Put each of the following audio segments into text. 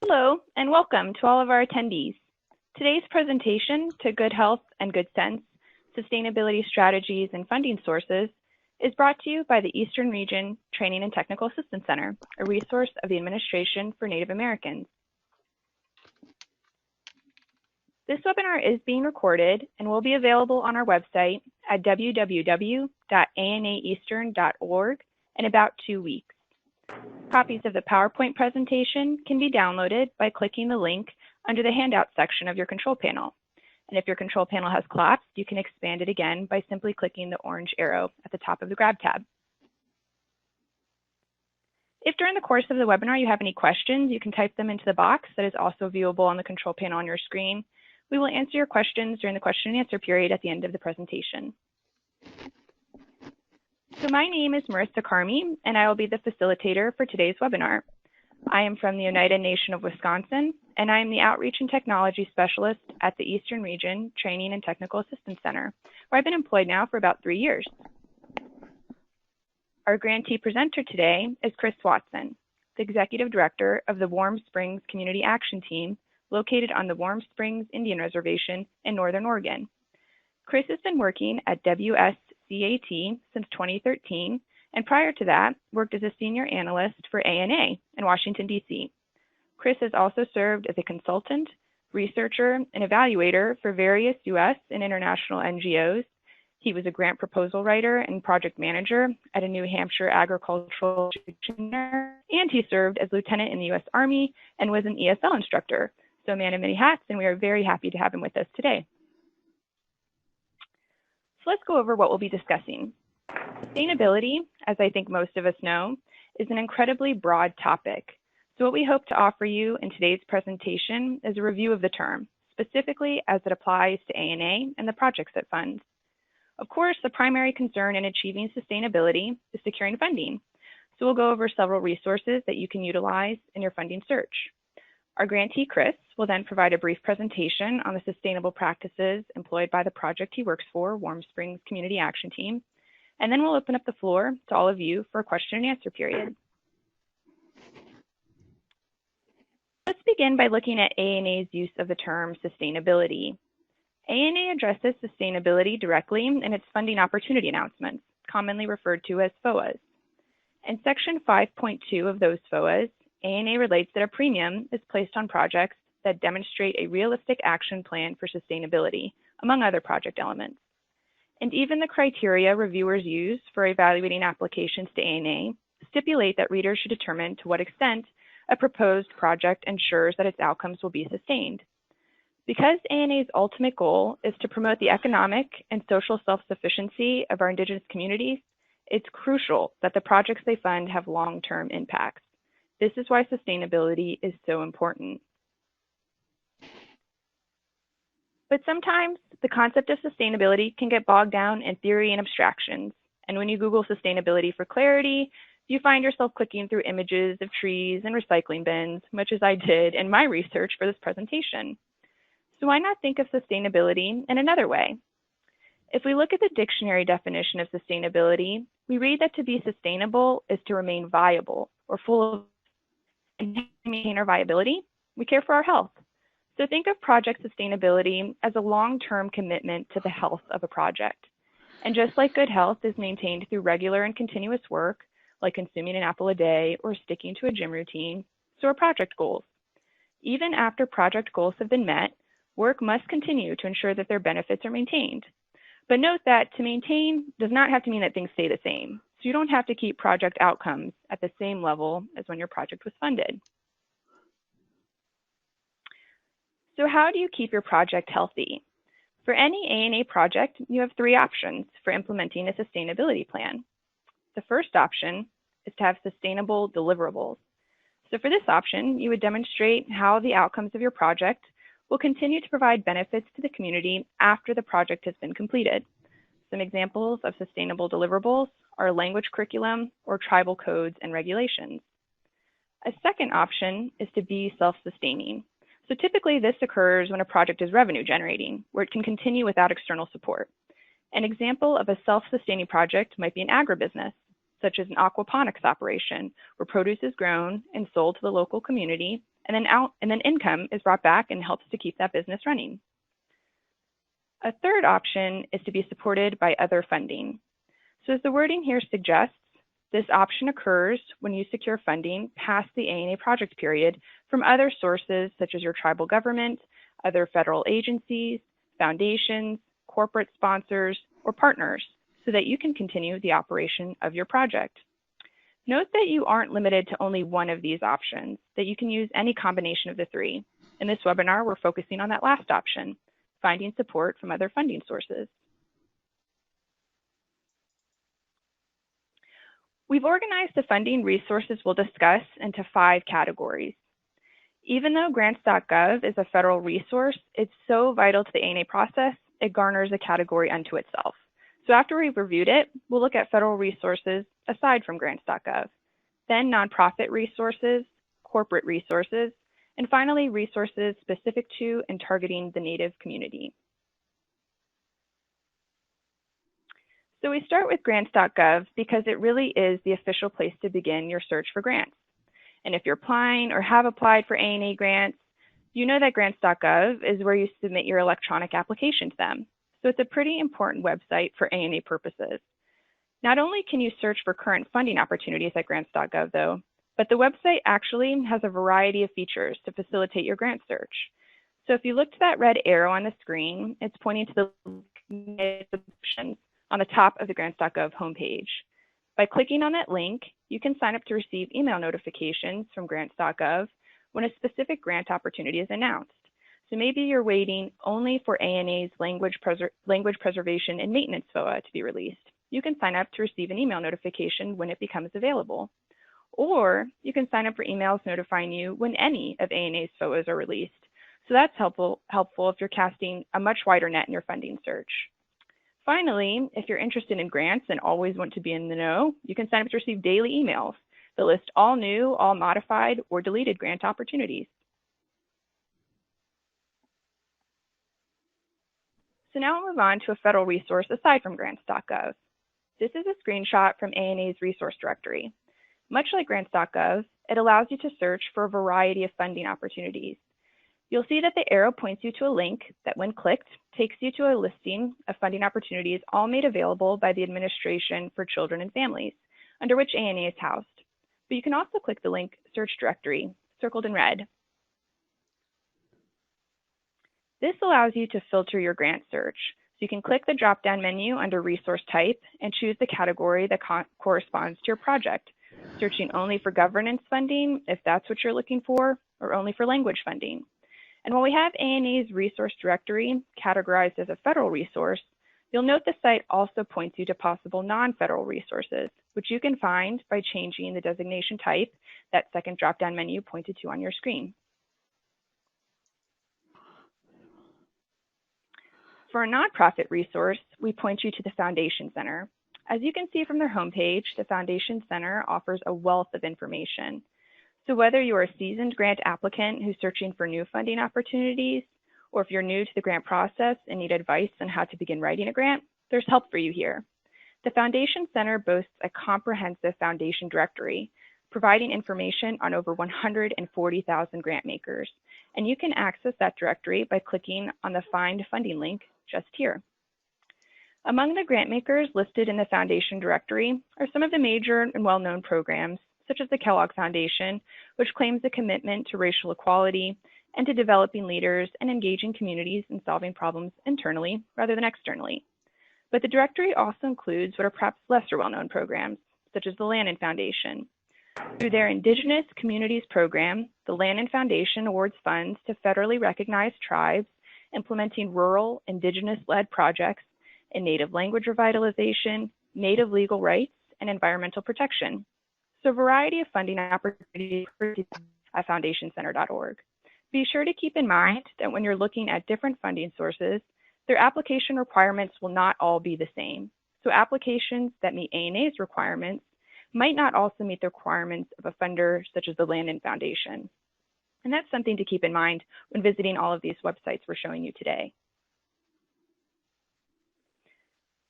Hello, and welcome to all of our attendees. Today's presentation, To Good Health and Good Sense, Sustainability Strategies and Funding Sources, is brought to you by the Eastern Region Training and Technical Assistance Center, a resource of the Administration for Native Americans. This webinar is being recorded and will be available on our website at www.anaeastern.org in about 2 weeks. Copies of the PowerPoint presentation can be downloaded by clicking the link under the handout section of your control panel. And if your control panel has collapsed, you can expand it again by simply clicking the orange arrow at the top of the Grab tab. If during the course of the webinar you have any questions, you can type them into the box that is also viewable on the control panel on your screen. We will answer your questions during the question and answer period at the end of the presentation. So my name is Marissa Carmi, and I will be the facilitator for today's webinar. I am from the United Nation of Wisconsin, and I am the Outreach and Technology Specialist at the Eastern Region Training and Technical Assistance Center, where I've been employed now for about 3 years. Our grantee presenter today is Chris Watson, the Executive Director of the Warm Springs Community Action Team, located on the Warm Springs Indian Reservation in Northern Oregon. Chris has been working at WSCAT since 2013, and prior to that, worked as a senior analyst for ANA in Washington, D.C. Chris has also served as a consultant, researcher, and evaluator for various U.S. and international NGOs. He was a grant proposal writer and project manager at a New Hampshire agricultural center, and he served as lieutenant in the U.S. Army and was an ESL instructor. So a man of many hats, and we are very happy to have him with us today. So let's go over what we'll be discussing. Sustainability, as I think most of us know, is an incredibly broad topic. So what we hope to offer you in today's presentation is a review of the term, specifically as it applies to ANA and the projects it funds. Of course, the primary concern in achieving sustainability is securing funding. So we'll go over several resources that you can utilize in your funding search. Our grantee, Chris, will then provide a brief presentation on the sustainable practices employed by the project he works for, Warm Springs Community Action Team, and then we'll open up the floor to all of you for a question and answer period. Let's begin by looking at ANA's use of the term sustainability. ANA addresses sustainability directly in its funding opportunity announcements, commonly referred to as FOAs. In Section 5.2 of those FOAs, ANA relates that a premium is placed on projects that demonstrate a realistic action plan for sustainability, among other project elements. And even the criteria reviewers use for evaluating applications to ANA stipulate that readers should determine to what extent a proposed project ensures that its outcomes will be sustained. Because ANA's ultimate goal is to promote the economic and social self-sufficiency of our Indigenous communities, it's crucial that the projects they fund have long-term impacts. This is why sustainability is so important. But sometimes the concept of sustainability can get bogged down in theory and abstractions. And when you Google sustainability for clarity, you find yourself clicking through images of trees and recycling bins, much as I did in my research for this presentation. So why not think of sustainability in another way? If we look at the dictionary definition of sustainability, we read that to be sustainable is to remain viable or full of and maintain our viability, we care for our health. So think of project sustainability as a long-term commitment to the health of a project. And just like good health is maintained through regular and continuous work, like consuming an apple a day or sticking to a gym routine, so are project goals. Even after project goals have been met, work must continue to ensure that their benefits are maintained. But note that to maintain does not have to mean that things stay the same. So you don't have to keep project outcomes at the same level as when your project was funded. So how do you keep your project healthy? For any ANA project, you have 3 options for implementing a sustainability plan. The first option is to have sustainable deliverables. So for this option, you would demonstrate how the outcomes of your project will continue to provide benefits to the community after the project has been completed. Some examples of sustainable deliverables are language curriculum or tribal codes and regulations. A second option is to be self-sustaining. So typically this occurs when a project is revenue generating, where it can continue without external support. An example of a self-sustaining project might be an agribusiness. such as an aquaponics operation, where produce is grown and sold to the local community, and then income is brought back and helps to keep that business running. A third option is to be supported by other funding. So as the wording here suggests, this option occurs when you secure funding past the ANA project period from other sources such as your tribal government, other federal agencies, foundations, corporate sponsors, or partners, so that you can continue the operation of your project. Note that you aren't limited to only one of these options, that you can use any combination of the three. In this webinar, we're focusing on that last option, finding support from other funding sources. We've organized the funding resources we'll discuss into 5 categories. Even though Grants.gov is a federal resource, it's so vital to the ANA process, it garners a category unto itself. So after we've reviewed it, we'll look at federal resources aside from Grants.gov, then nonprofit resources, corporate resources, and finally resources specific to and targeting the Native community. So we start with Grants.gov because it really is the official place to begin your search for grants. And if you're applying or have applied for ANA grants, you know that Grants.gov is where you submit your electronic application to them. So it's a pretty important website for ANA purposes. Not only can you search for current funding opportunities at Grants.gov though, but the website actually has a variety of features to facilitate your grant search. So if you look to that red arrow on the screen, it's pointing to the options on the top of the Grants.gov homepage. By clicking on that link, you can sign up to receive email notifications from Grants.gov when a specific grant opportunity is announced. So maybe you're waiting only for ANA's language preservation and maintenance FOA to be released. You can sign up to receive an email notification when it becomes available. Or you can sign up for emails notifying you when any of ANA's FOAs are released. So that's helpful if you're casting a much wider net in your funding search. Finally, if you're interested in grants and always want to be in the know, you can sign up to receive daily emails that list all new, all modified, or deleted grant opportunities. So now we'll move on to a federal resource aside from Grants.gov. This is a screenshot from ANA's resource directory. Much like Grants.gov, it allows you to search for a variety of funding opportunities. You'll see that the arrow points you to a link that, when clicked, takes you to a listing of funding opportunities all made available by the Administration for Children and Families, under which ANA is housed. But you can also click the link Search Directory, circled in red. This allows you to filter your grant search. So you can click the drop-down menu under Resource Type and choose the category that corresponds to your project, searching only for governance funding, if that's what you're looking for, or only for language funding. And while we have ANA's resource directory categorized as a federal resource, you'll note the site also points you to possible non-federal resources, which you can find by changing the designation type that second drop-down menu pointed to on your screen. For a nonprofit resource, we point you to the Foundation Center. As you can see from their homepage, the Foundation Center offers a wealth of information. So whether you're a seasoned grant applicant who's searching for new funding opportunities, or if you're new to the grant process and need advice on how to begin writing a grant, there's help for you here. The Foundation Center boasts a comprehensive foundation directory, providing information on over 140,000 grant makers. And you can access that directory by clicking on the Find Funding link just here. Among the grant makers listed in the Foundation directory are some of the major and well-known programs, such as the Kellogg Foundation, which claims a commitment to racial equality and to developing leaders and engaging communities in solving problems internally rather than externally. But the directory also includes what are perhaps lesser well-known programs, such as the Lannan Foundation. Through their Indigenous Communities program, the Lannan Foundation awards funds to federally recognized tribes implementing rural, Indigenous-led projects in Native language revitalization, Native legal rights, and environmental protection. So a variety of funding opportunities at foundationcenter.org. Be sure to keep in mind that when you're looking at different funding sources, their application requirements will not all be the same. So applications that meet ANA's requirements might not also meet the requirements of a funder such as the Lannan Foundation. And that's something to keep in mind when visiting all of these websites we're showing you today.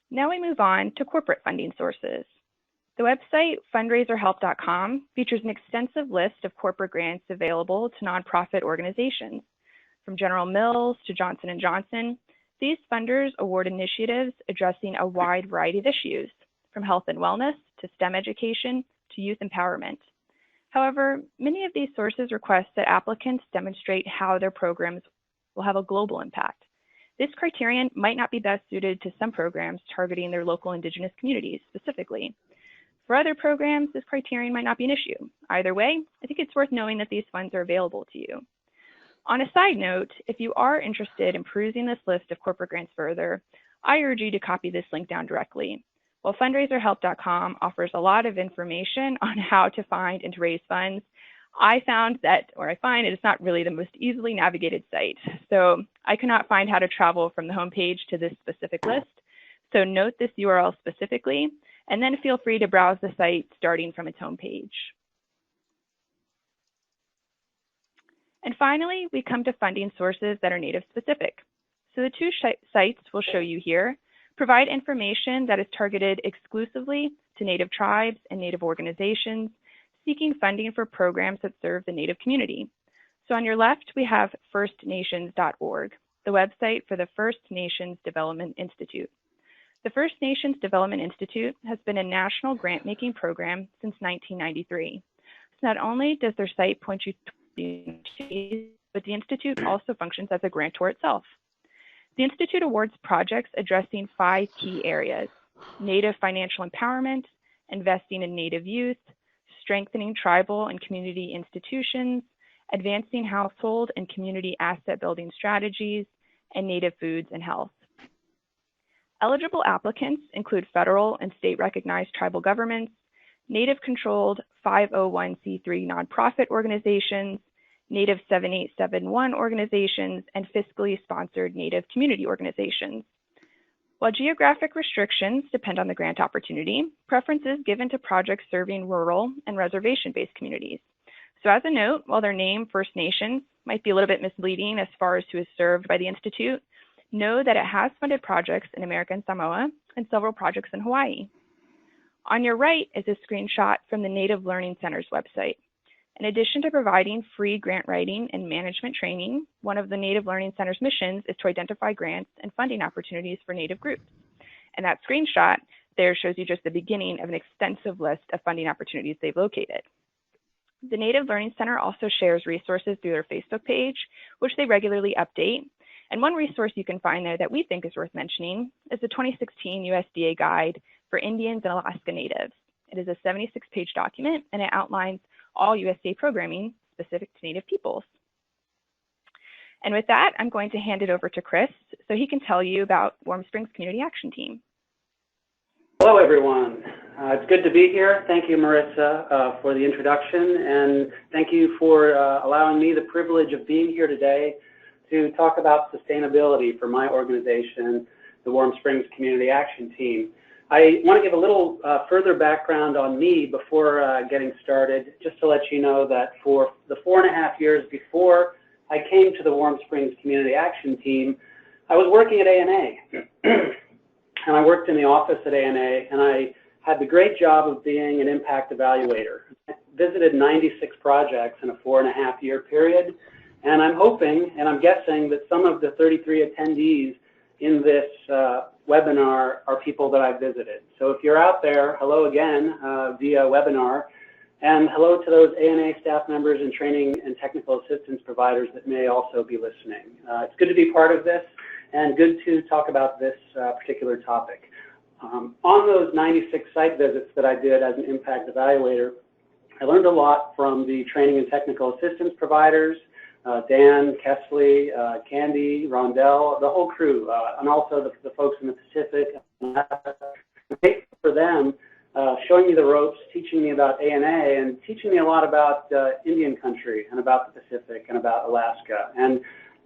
Now we move on to corporate funding sources. The website fundraiserhelp.com features an extensive list of corporate grants available to nonprofit organizations. From General Mills to Johnson & Johnson, these funders award initiatives addressing a wide variety of issues, from health and wellness to STEM education to youth empowerment. However, many of these sources request that applicants demonstrate how their programs will have a global impact. This criterion might not be best suited to some programs targeting their local Indigenous communities specifically. For other programs, this criterion might not be an issue. Either way, I think it's worth knowing that these funds are available to you. On a side note, if you are interested in perusing this list of corporate grants further, I urge you to copy this link down directly. While fundraiserhelp.com offers a lot of information on how to find and to raise funds, I find it's not really the most easily navigated site. So I cannot find how to travel from the homepage to this specific list. So note this URL specifically, and then feel free to browse the site starting from its homepage. And finally, we come to funding sources that are Native specific. So the two sites we'll show you here provide information that is targeted exclusively to Native tribes and Native organizations seeking funding for programs that serve the Native community. So on your left, we have firstnations.org, the website for the First Nations Development Institute. The First Nations Development Institute has been a national grant-making program since 1993. So not only does their site point you to the but the Institute also functions as a grantor itself. The Institute awards projects addressing 5 key areas: Native financial empowerment, investing in Native youth, strengthening tribal and community institutions, advancing household and community asset building strategies, and Native foods and health. Eligible applicants include federal and state recognized tribal governments, Native controlled 501c3 nonprofit organizations, Native 7871 organizations, and fiscally sponsored Native community organizations. While geographic restrictions depend on the grant opportunity, preference is given to projects serving rural and reservation-based communities. So as a note, while their name, First Nations, might be a little bit misleading as far as who is served by the Institute, know that it has funded projects in American Samoa and several projects in Hawaii. On your right is a screenshot from the Native Learning Center's website. In addition to providing free grant writing and management training, one of the Native Learning Center's missions is to identify grants and funding opportunities for Native groups. And that screenshot there shows you just the beginning of an extensive list of funding opportunities they've located. The Native Learning Center also shares resources through their Facebook page, which they regularly update. And one resource you can find there that we think is worth mentioning is the 2016 USDA Guide for Indians and Alaska Natives. It is a 76-page document, and it outlines all USDA programming specific to Native peoples. And with that, I'm going to hand it over to Chris so he can tell you about Warm Springs Community Action Team. Hello, everyone. It's good to be here. Thank you, Marissa, for the introduction, and thank you for allowing me the privilege of being here today to talk about sustainability for my organization, the Warm Springs Community Action Team. I want to give a little further background on me before getting started, just to let you know that for the 4.5 years before I came to the Warm Springs Community Action Team, I was working at ANA. And I worked in the office at ANA, and I had the great job of being an impact evaluator. I visited 96 projects in a 4.5-year period, and I'm hoping and I'm guessing that some of the 33 attendees in this webinar are people that I've visited. So if you're out there, hello again via webinar, and hello to those ANA staff members and training and technical assistance providers that may also be listening. It's good to be part of this and good to talk about this particular topic. On those 96 site visits that I did as an impact evaluator, I learned a lot from the training and technical assistance providers, Dan, Kesley, Candy, Rondell, the whole crew, and also the folks in the Pacific. For them, showing me the ropes, teaching me about ANA, and teaching me a lot about Indian country and about the Pacific and about Alaska. And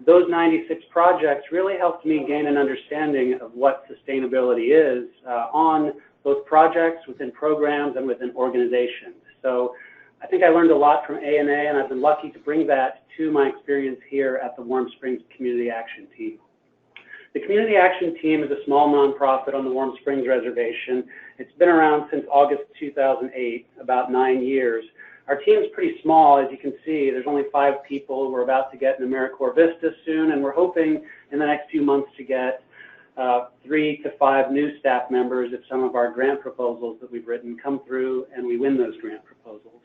those 96 projects really helped me gain an understanding of what sustainability is on both projects, within programs, and within organizations. So I think I learned a lot from ANA, and I've been lucky to bring that to my experience here at the Warm Springs Community Action Team. The Community Action Team is a small nonprofit on the Warm Springs Reservation. It's been around since August 2008, about 9 years. Our team is pretty small, as you can see. There's only 5 people. We're about to get an AmeriCorps Vista soon, and we're hoping in the next few months to get 3 to 5 new staff members if some of our grant proposals that we've written come through and we win those grant proposals.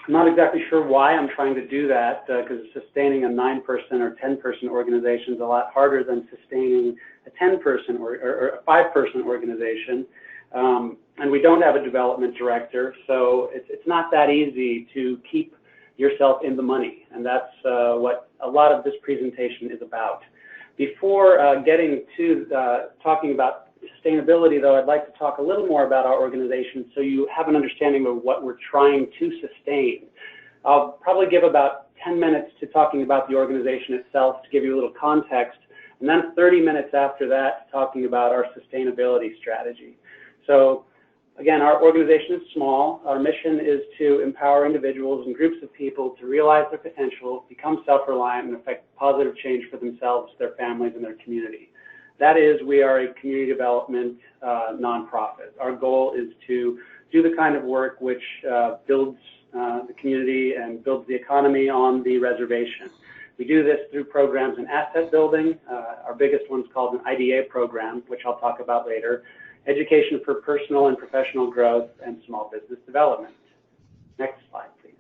I'm not exactly sure why I'm trying to do that, because sustaining a 9-person or 10-person organization is a lot harder than sustaining a 10-person or a 5-person organization. And we don't have a development director, so it's not that easy to keep yourself in the money, and that's what a lot of this presentation is about. Before getting to talking about sustainability, though, I'd like to talk a little more about our organization so you have an understanding of what we're trying to sustain. I'll probably give about 10 minutes to talking about the organization itself to give you a little context, and then 30 minutes after that talking about our sustainability strategy. So again, our organization is small. Our mission is to empower individuals and groups of people to realize their potential, become self-reliant, and affect positive change for themselves, their families, and their community. That is, we are a community development nonprofit. Our goal is to do the kind of work which builds the community and builds the economy on the reservation. We do this through programs in asset building. Our biggest one is called an IDA program, which I'll talk about later, education for personal and professional growth, and small business development. Next slide, please.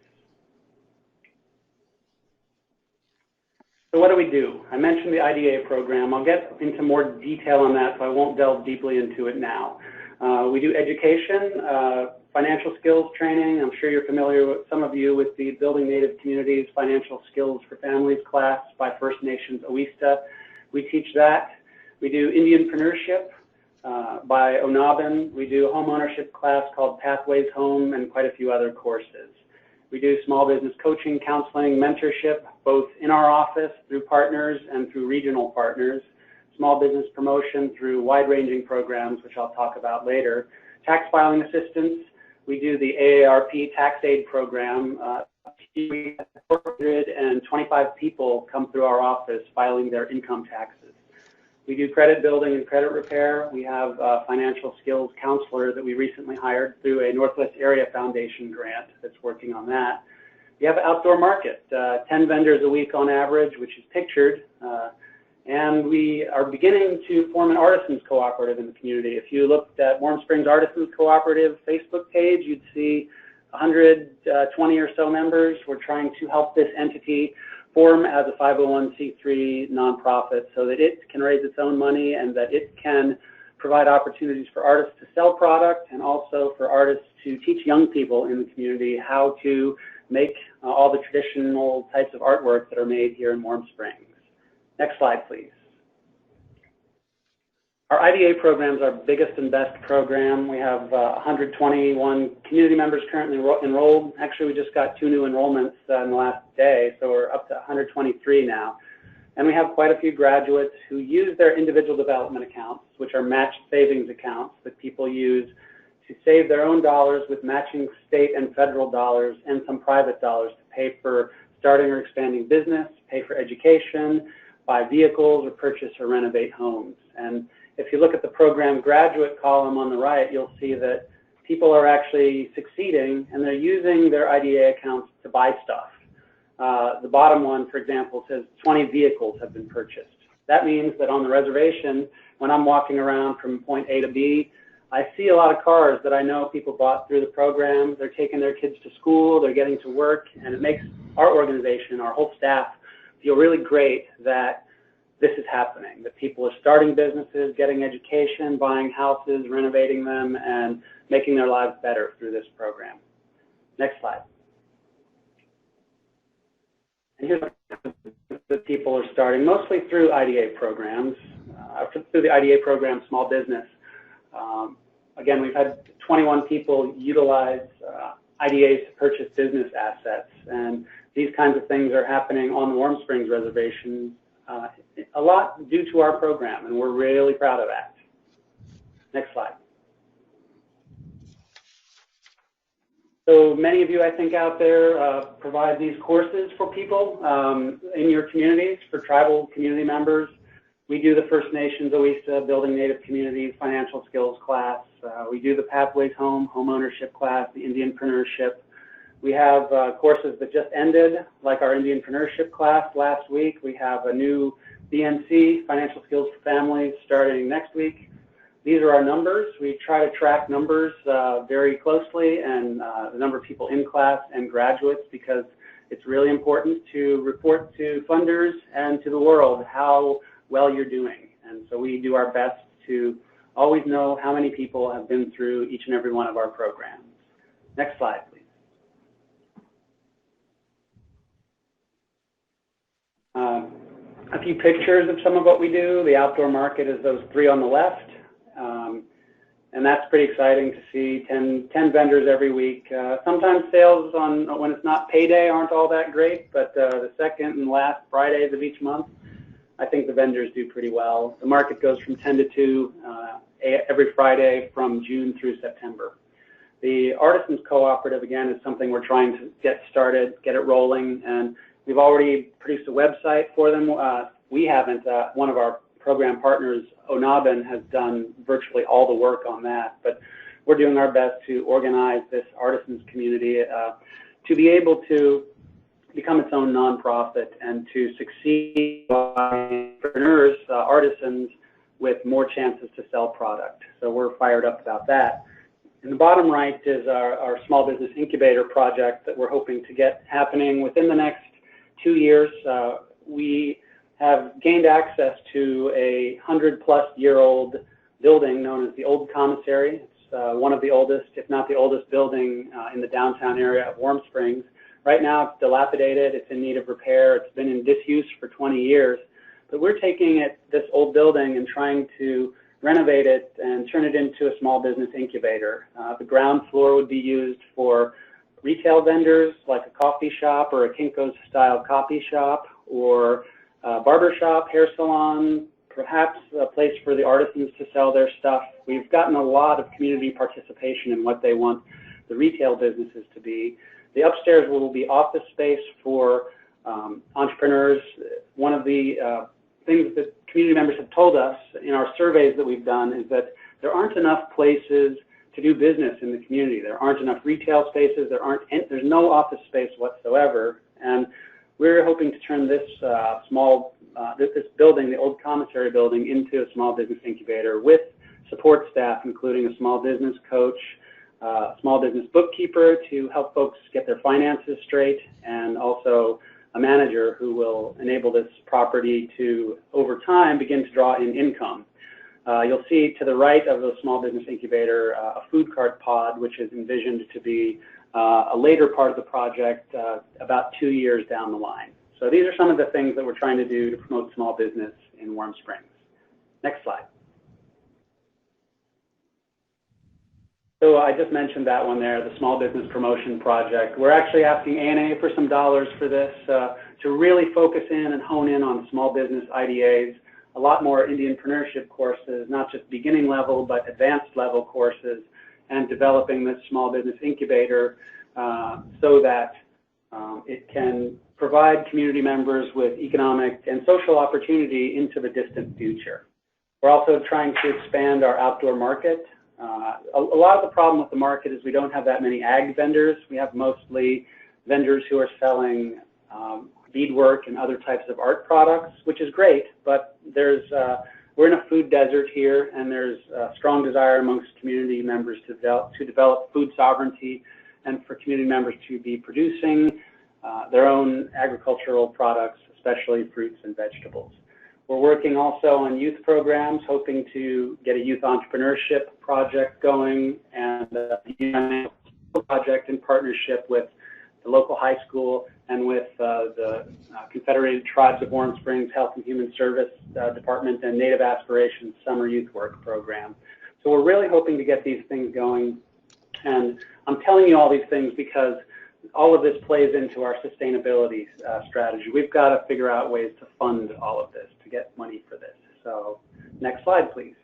So what do we do? I mentioned the IDA program. I'll get into more detail on that, so I won't delve deeply into it now. We do education, financial skills training. I'm sure you're familiar with, some of you, with the Building Native Communities Financial Skills for Families class by First Nations OESTA. We teach that. We do Indianpreneurship by Onabin. We do a home ownership class called Pathways Home, and quite a few other courses. We do small business coaching, counseling, mentorship, both in our office through partners and through regional partners. Small business promotion through wide-ranging programs, which I'll talk about later. Tax filing assistance. We do the AARP tax aid program. 425 people come through our office filing their income taxes. We do credit building and credit repair. We have a financial skills counselor that we recently hired through a Northwest Area Foundation grant that's working on that. We have an outdoor market, 10 vendors a week on average, which is pictured. And we are beginning to form an Artisans cooperative in the community. If you looked at Warm Springs Artisans Cooperative Facebook page, you'd see 120 or so members. We're trying to help this entity form as a 501c3 nonprofit so that it can raise its own money and that it can provide opportunities for artists to sell product and also for artists to teach young people in the community how to make all the traditional types of artwork that are made here in Warm Springs. Next slide, please. Our IDA program is our biggest and best program. We have 121 community members currently enrolled. Actually, we just got 2 new enrollments in the last day, so we're up to 123 now. And we have quite a few graduates who use their individual development accounts, which are matched savings accounts that people use to save their own dollars with matching state and federal dollars and some private dollars to pay for starting or expanding business, pay for education, buy vehicles, or purchase or renovate homes. And if you look at the program graduate column on the right, you'll see that people are actually succeeding and they're using their IDA accounts to buy stuff. The bottom one, for example, says 20 vehicles have been purchased. That means that on the reservation, when I'm walking around from point A to B, I see a lot of cars that I know people bought through the program. They're taking their kids to school, they're getting to work, and it makes our organization, our whole staff, feel really great that this is happening, that people are starting businesses, getting education, buying houses, renovating them, and making their lives better through this program. Next slide. And here's that people are starting, mostly through IDA programs, through the IDA program Small Business. Again, we've had 21 people utilize IDAs to purchase business assets, and these kinds of things are happening on the Warm Springs Reservation a lot due to our program, and we're really proud of that. Next slide. So many of you, I think, out there provide these courses for people in your communities, for tribal community members. We do the First Nations OESA, Building Native Communities, Financial Skills class. We do the Pathways Home, Home Ownership class, the Indianpreneurship. We have courses that just ended, like our Indianpreneurship class last week. We have a new BNC, Financial Skills for Families, starting next week. These are our numbers. We try to track numbers very closely, and the number of people in class and graduates, because it's really important to report to funders and to the world how well you're doing. And so we do our best to always know how many people have been through each and every one of our programs. Next slide, please. A few pictures of some of what we do. The outdoor market is those three on the left. And that's pretty exciting to see 10 vendors every week. Sometimes sales on when it's not payday aren't all that great, but the second and last Fridays of each month, I think the vendors do pretty well. The market goes from 10 to 2 every Friday from June through September. The Artisans cooperative, again, is something we're trying to get started, get it rolling, and we've already produced a website for them. We haven't. One of our program partners, Onabin, has done virtually all the work on that, but we're doing our best to organize this Artisans community to be able to become its own nonprofit and to succeed entrepreneurs, artisans, with more chances to sell product. So we're fired up about that. In the bottom right is our small business incubator project that we're hoping to get happening within the next 2 years. We have gained access to a 100-plus-year-old building known as the Old Commissary. It's one of the oldest, if not the oldest building in the downtown area of Warm Springs. Right now it's dilapidated, it's in need of repair, it's been in disuse for 20 years. But we're taking this old building and trying to renovate it and turn it into a small business incubator. The ground floor would be used for retail vendors like a coffee shop or a Kinko's-style coffee shop, or a barber shop, hair salon, perhaps a place for the artisans to sell their stuff. We've gotten a lot of community participation in what they want the retail businesses to be. The upstairs will be office space for entrepreneurs. One of the things that community members have told us in our surveys that we've done is that there aren't enough places to do business in the community. There aren't enough retail spaces. There's no office space whatsoever. And we're hoping to turn this this building, the Old Commissary building, into a small business incubator with support staff, including a small business coach, small business bookkeeper to help folks get their finances straight, and also a manager who will enable this property to, over time, begin to draw in income. You'll see to the right of the small business incubator a food cart pod, which is envisioned to be a later part of the project about 2 years down the line. So these are some of the things that we're trying to do to promote small business in Warm Springs. Next slide. So I just mentioned that one there, the Small Business Promotion Project. We're actually asking ANA for some dollars for this to really focus in and hone in on small business IDAs, a lot more Indianpreneurship courses, not just beginning level, but advanced level courses, and developing this small business incubator so that it can provide community members with economic and social opportunity into the distant future. We're also trying to expand our outdoor market. A lot of the problem with the market is we don't have that many ag vendors. We have mostly vendors who are selling beadwork and other types of art products, which is great, but we're in a food desert here, and there's a strong desire amongst community members to develop food sovereignty, and for community members to be producing their own agricultural products, especially fruits and vegetables. We're working also on youth programs, hoping to get a youth entrepreneurship project going, and a youth project in partnership with the local high school and with the Confederated Tribes of Warm Springs Health and Human Service Department and Native Aspirations Summer Youth Work Program. So we're really hoping to get these things going. And I'm telling you all these things because all of this plays into our sustainability strategy. We've got to figure out ways to fund all of this, to get money for this. So next slide, please.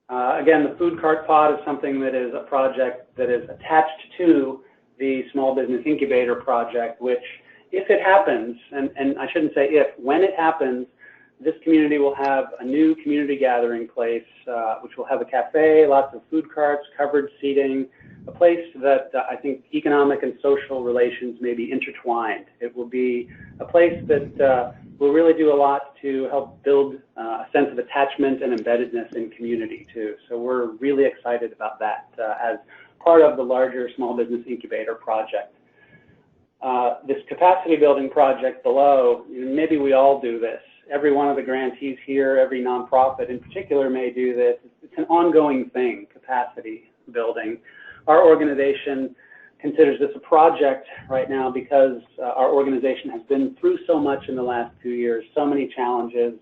Again, the food cart pod is something that is a project that is attached to the Small Business Incubator project, which, if it happens, and I shouldn't say if, when it happens, this community will have a new community gathering place, which will have a cafe, lots of food carts, covered seating, a place that I think economic and social relations may be intertwined. It will be a place that will really do a lot to help build a sense of attachment and embeddedness in community too. So we're really excited about that as part of the larger small business incubator project. This capacity building project below, maybe we all do this. Every one of the grantees here, every nonprofit in particular may do this. It's an ongoing thing, capacity building. Our organization considers this a project right now because our organization has been through so much in the last 2 years, so many challenges,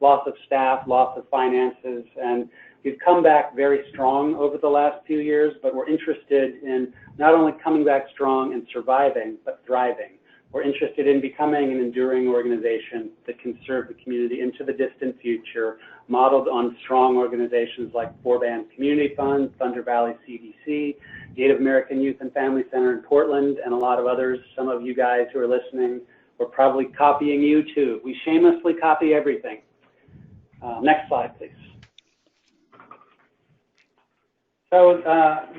loss of staff, loss of finances, and we've come back very strong over the last few years, but we're interested in not only coming back strong and surviving, but thriving. We're interested in becoming an enduring organization that can serve the community into the distant future, modeled on strong organizations like Four-Band Community Fund, Thunder Valley CDC, Native American Youth and Family Center in Portland, and a lot of others. Some of you guys who are listening, we're probably copying you too. We shamelessly copy everything. Next slide, please. So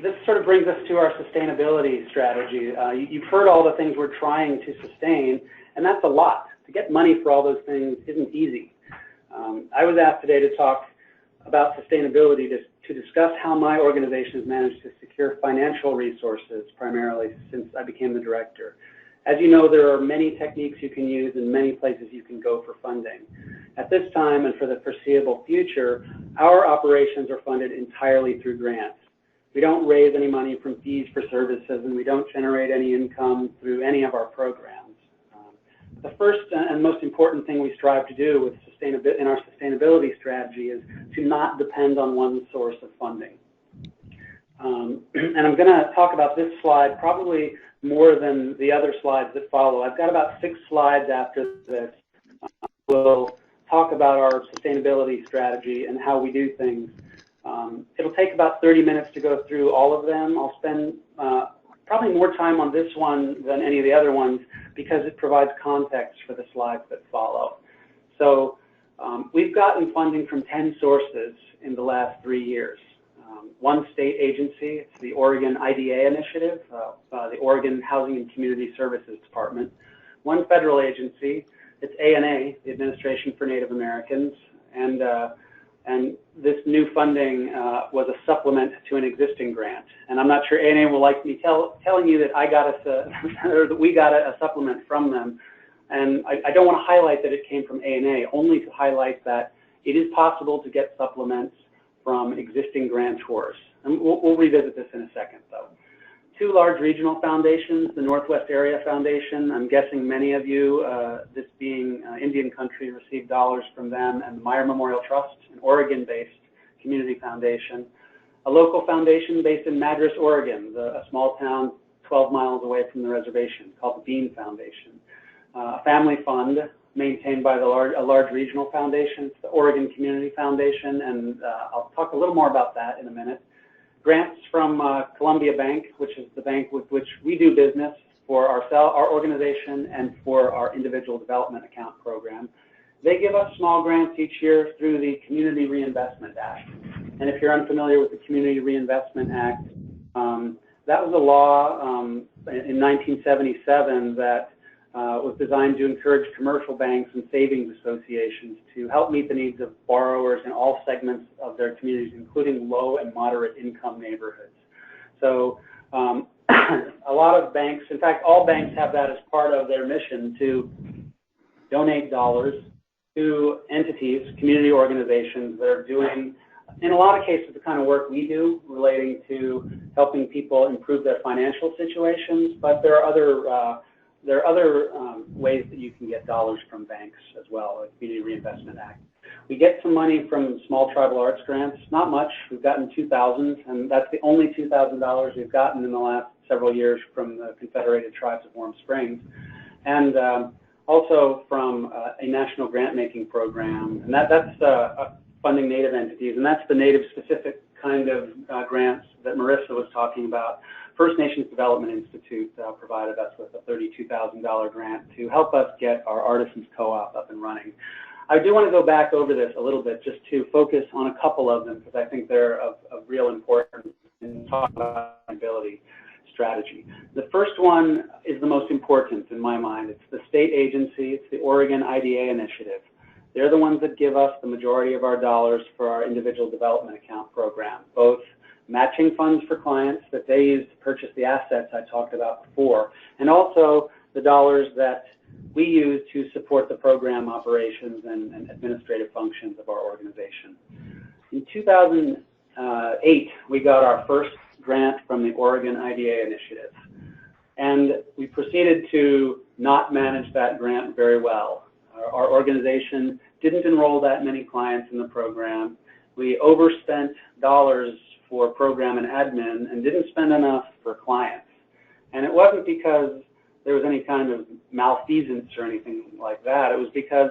this sort of brings us to our sustainability strategy. You've heard all the things we're trying to sustain, and that's a lot. To get money for all those things isn't easy. I was asked today to talk about sustainability to discuss how my organization has managed to secure financial resources, primarily since I became the director. As you know, there are many techniques you can use and many places you can go for funding. At this time and for the foreseeable future, our operations are funded entirely through grants. We don't raise any money from fees for services, and we don't generate any income through any of our programs. The first and most important thing we strive to do with in our sustainability strategy is to not depend on one source of funding. And I'm going to talk about this slide probably more than the other slides that follow. I've got about 6 slides after this. We'll talk about our sustainability strategy and how we do things. It'll take about 30 minutes to go through all of them. I'll spend probably more time on this one than any of the other ones because it provides context for the slides that follow. So we've gotten funding from 10 sources in the last 3 years. One state agency, it's the Oregon IDA Initiative, the Oregon Housing and Community Services Department. One federal agency, it's ANA, the Administration for Native Americans, and this new funding was a supplement to an existing grant. And I'm not sure ANA will like me telling you that I got us or that we got a supplement from them. And I don't want to highlight that it came from ANA, only to highlight that it is possible to get supplements from existing grantors. And we'll revisit this in a second, though. 2 large regional foundations, the Northwest Area Foundation, I'm guessing many of you, this being Indian country, received dollars from them, and the Meyer Memorial Trust, an Oregon-based community foundation. A local foundation based in Madras, Oregon, a small town 12 miles away from the reservation, called the Bean Foundation. A family fund maintained by a large regional foundation, it's the Oregon Community Foundation, and I'll talk a little more about that in a minute. Grants from Columbia Bank, which is the bank with which we do business for our organization and for our individual development account program. They give us small grants each year through the Community Reinvestment Act. And if you're unfamiliar with the Community Reinvestment Act, that was a law in 1977 that was designed to encourage commercial banks and savings associations to help meet the needs of borrowers in all segments of their communities, including low and moderate income neighborhoods. So a lot of banks, in fact, all banks have that as part of their mission to donate dollars to entities, community organizations that are doing, in a lot of cases, the kind of work we do relating to helping people improve their financial situations, but there are other ways that you can get dollars from banks as well, like the Community Reinvestment Act. We get some money from small tribal arts grants, not much. We've gotten $2,000, and that's the only $2,000 we've gotten in the last several years from the Confederated Tribes of Warm Springs, and also from a national grant-making program, and that's funding Native entities, and that's the Native-specific kind of grants that Marissa was talking about. First Nations Development Institute provided us with a $32,000 grant to help us get our Artisans co-op up and running. I do want to go back over this a little bit just to focus on a couple of them because I think they're of real importance in talking about sustainability strategy. The first one is the most important in my mind. It's the state agency, it's the Oregon IDA initiative. They're the ones that give us the majority of our dollars for our individual development account program, both matching funds for clients that they use to purchase the assets I talked about before, and also the dollars that we use to support the program operations and administrative functions of our organization. In 2008, we got our first grant from the Oregon IDA initiative, and we proceeded to not manage that grant very well. Our organization didn't enroll that many clients in the program. We overspent dollars for program and admin and didn't spend enough for clients. And it wasn't because there was any kind of malfeasance or anything like that. It was because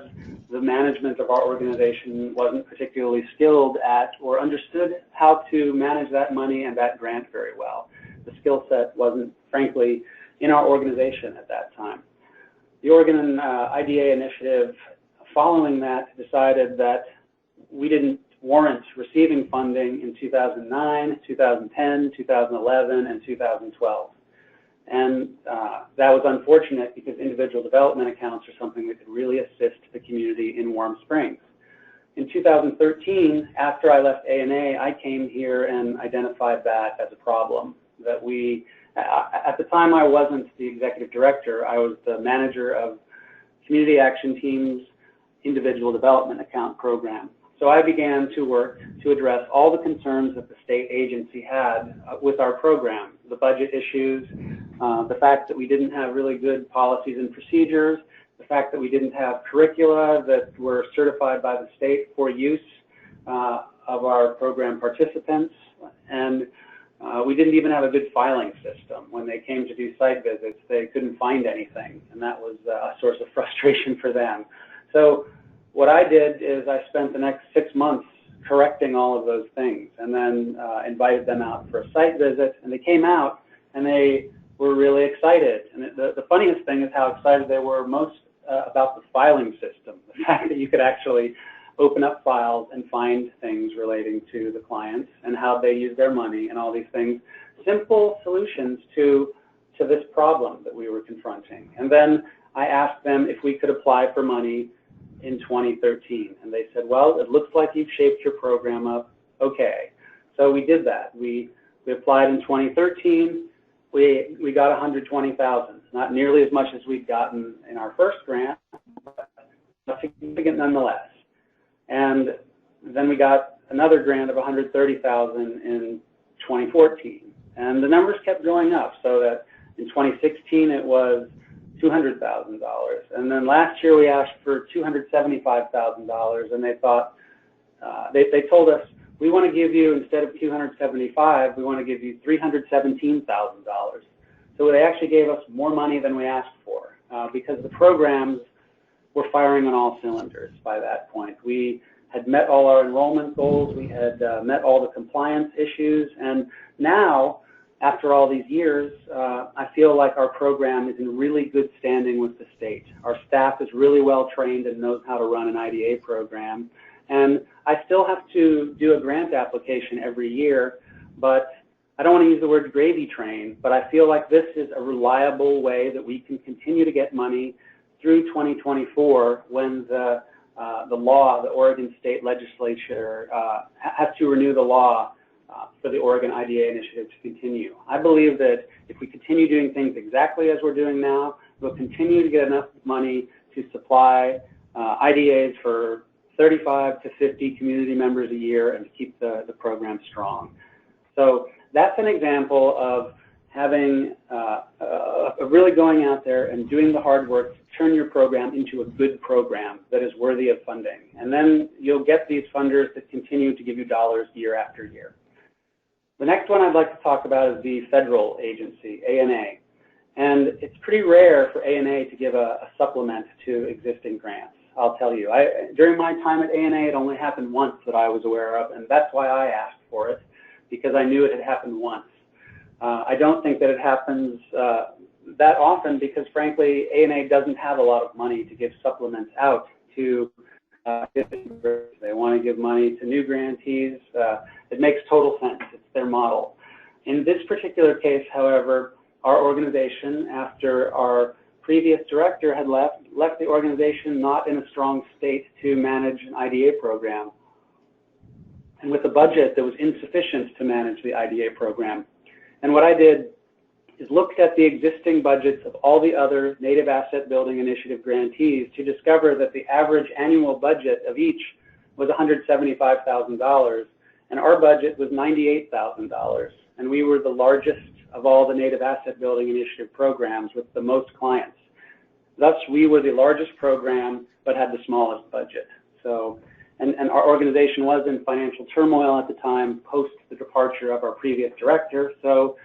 the management of our organization wasn't particularly skilled at or understood how to manage that money and that grant very well. The skill set wasn't, frankly, in our organization at that time. The Oregon IDA initiative, following that, decided that we didn't warrant receiving funding in 2009, 2010, 2011, and 2012. And that was unfortunate because individual development accounts are something that could really assist the community in Warm Springs. In 2013, after I left ANA, I came here and identified that as a problem. That we, at the time I wasn't the executive director, I was the manager of Community Action Team's individual development account program. So I began to work to address all the concerns that the state agency had with our program, the budget issues, the fact that we didn't have really good policies and procedures, the fact that we didn't have curricula that were certified by the state for use of our program participants, and we didn't even have a good filing system. When they came to do site visits, they couldn't find anything, and that was a source of frustration for them. So what I did is I spent the next 6 months correcting all of those things, and then invited them out for a site visit, and they came out and they were really excited. And the funniest thing is how excited they were most about the filing system, the fact that you could actually open up files and find things relating to the clients and how they use their money and all these things. Simple solutions to this problem that we were confronting. And then I asked them if we could apply for money in 2013. And they said, well, it looks like you've shaped your program up okay. So we did that. We applied in 2013. We got $120,000, not nearly as much as we'd gotten in our first grant, but significant nonetheless. And then we got another grant of $130,000 in 2014. And the numbers kept going up, so that in 2016 it was $200,000. And then last year we asked for $275,000, and they thought, they told us, we want to give you, instead of $275,000, we want to give you $317,000. So they actually gave us more money than we asked for because the programs were firing on all cylinders by that point. We had met all our enrollment goals, we had met all the compliance issues, and now, after all these years, I feel like our program is in really good standing with the state. Our staff is really well trained and knows how to run an IDA program. And I still have to do a grant application every year, but I don't want to use the word gravy train, but I feel like this is a reliable way that we can continue to get money through 2024 when the law, the Oregon State Legislature has to renew the law for the Oregon IDA initiative to continue. I believe that if we continue doing things exactly as we're doing now, we'll continue to get enough money to supply IDAs for 35 to 50 community members a year and to keep the program strong. So that's an example of having really going out there and doing the hard work to turn your program into a good program that is worthy of funding. And then you'll get these funders that continue to give you dollars year after year. The next one I'd like to talk about is the federal agency, ANA. And it's pretty rare for ANA to give a supplement to existing grants. I'll tell you, during my time at ANA, it only happened once that I was aware of, and that's why I asked for it, because I knew it had happened once. I don't think that it happens that often because, frankly, ANA doesn't have a lot of money to give supplements out to They want to give money to new grantees. It makes total sense. It's their model. In this particular case, however, our organization, after our previous director had left the organization not in a strong state to manage an IDA program, and with a budget that was insufficient to manage the IDA program. And what I did is looked at the existing budgets of all the other Native Asset Building Initiative grantees to discover that the average annual budget of each was $175,000, and our budget was $98,000. And we were the largest of all the Native Asset Building Initiative programs with the most clients. Thus, we were the largest program, but had the smallest budget. So, and our organization was in financial turmoil at the time, post the departure of our previous director. So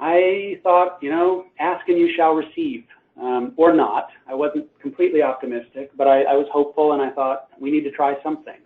I thought, you know, ask and you shall receive, or not. I wasn't completely optimistic, but I was hopeful, and I thought we need to try something.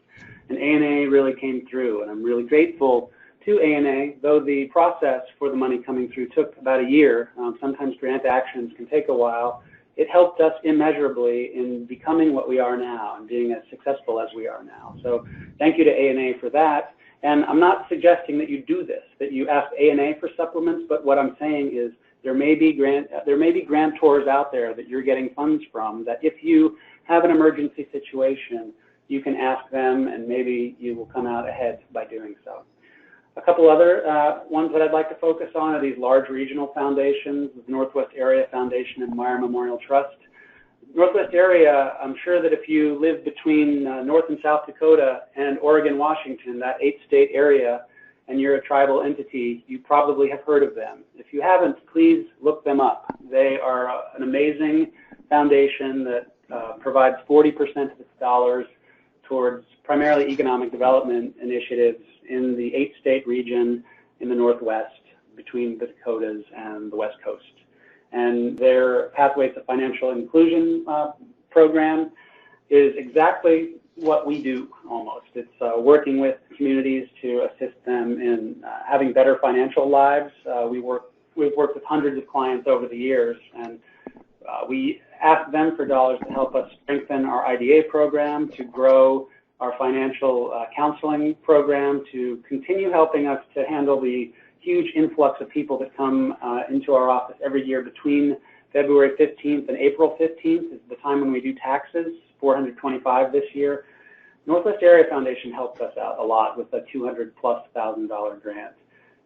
And ANA really came through, and I'm really grateful to ANA, though the process for the money coming through took about a year. Sometimes grant actions can take a while. It helped us immeasurably in becoming what we are now and being as successful as we are now. So thank you to ANA for that. And I'm not suggesting that you do this, that you ask ANA for supplements, but what I'm saying is there may be grantors out there that you're getting funds from that if you have an emergency situation, you can ask them and maybe you will come out ahead by doing so. A couple other ones that I'd like to focus on are these large regional foundations, the Northwest Area Foundation and Meyer Memorial Trust. Northwest Area, I'm sure that if you live between North and South Dakota and Oregon, Washington, that 8-state area, and you're a tribal entity, you probably have heard of them. If you haven't, please look them up. They are an amazing foundation that provides 40% of its dollars towards primarily economic development initiatives in the 8-state region in the Northwest between the Dakotas and the West Coast. And their Pathways to Financial Inclusion program is exactly what we do almost. It's working with communities to assist them in having better financial lives. We've worked with hundreds of clients over the years, and we ask them for dollars to help us strengthen our IDA program, to grow our financial counseling program, to continue helping us to handle the huge influx of people that come into our office every year between February 15th and April 15th is the time when we do taxes, 425 this year. Northwest Area Foundation helps us out a lot with a $200,000+ grant.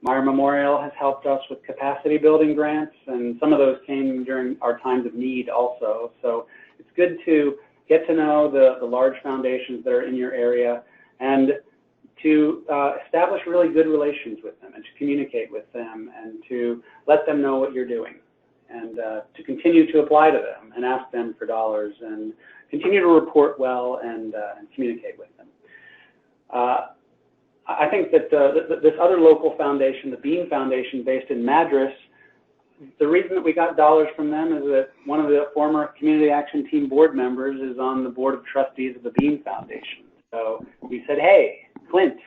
Meyer Memorial has helped us with capacity building grants, and some of those came during our times of need also. So it's good to get to know the large foundations that are in your area and to establish really good relations with them and to communicate with them and to let them know what you're doing and to continue to apply to them and ask them for dollars and continue to report well and communicate with them. I think that this other local foundation, the Bean Foundation based in Madras, the reason that we got dollars from them is that one of the former Community Action Team board members is on the board of trustees of the Bean Foundation. So we said, hey, Clint,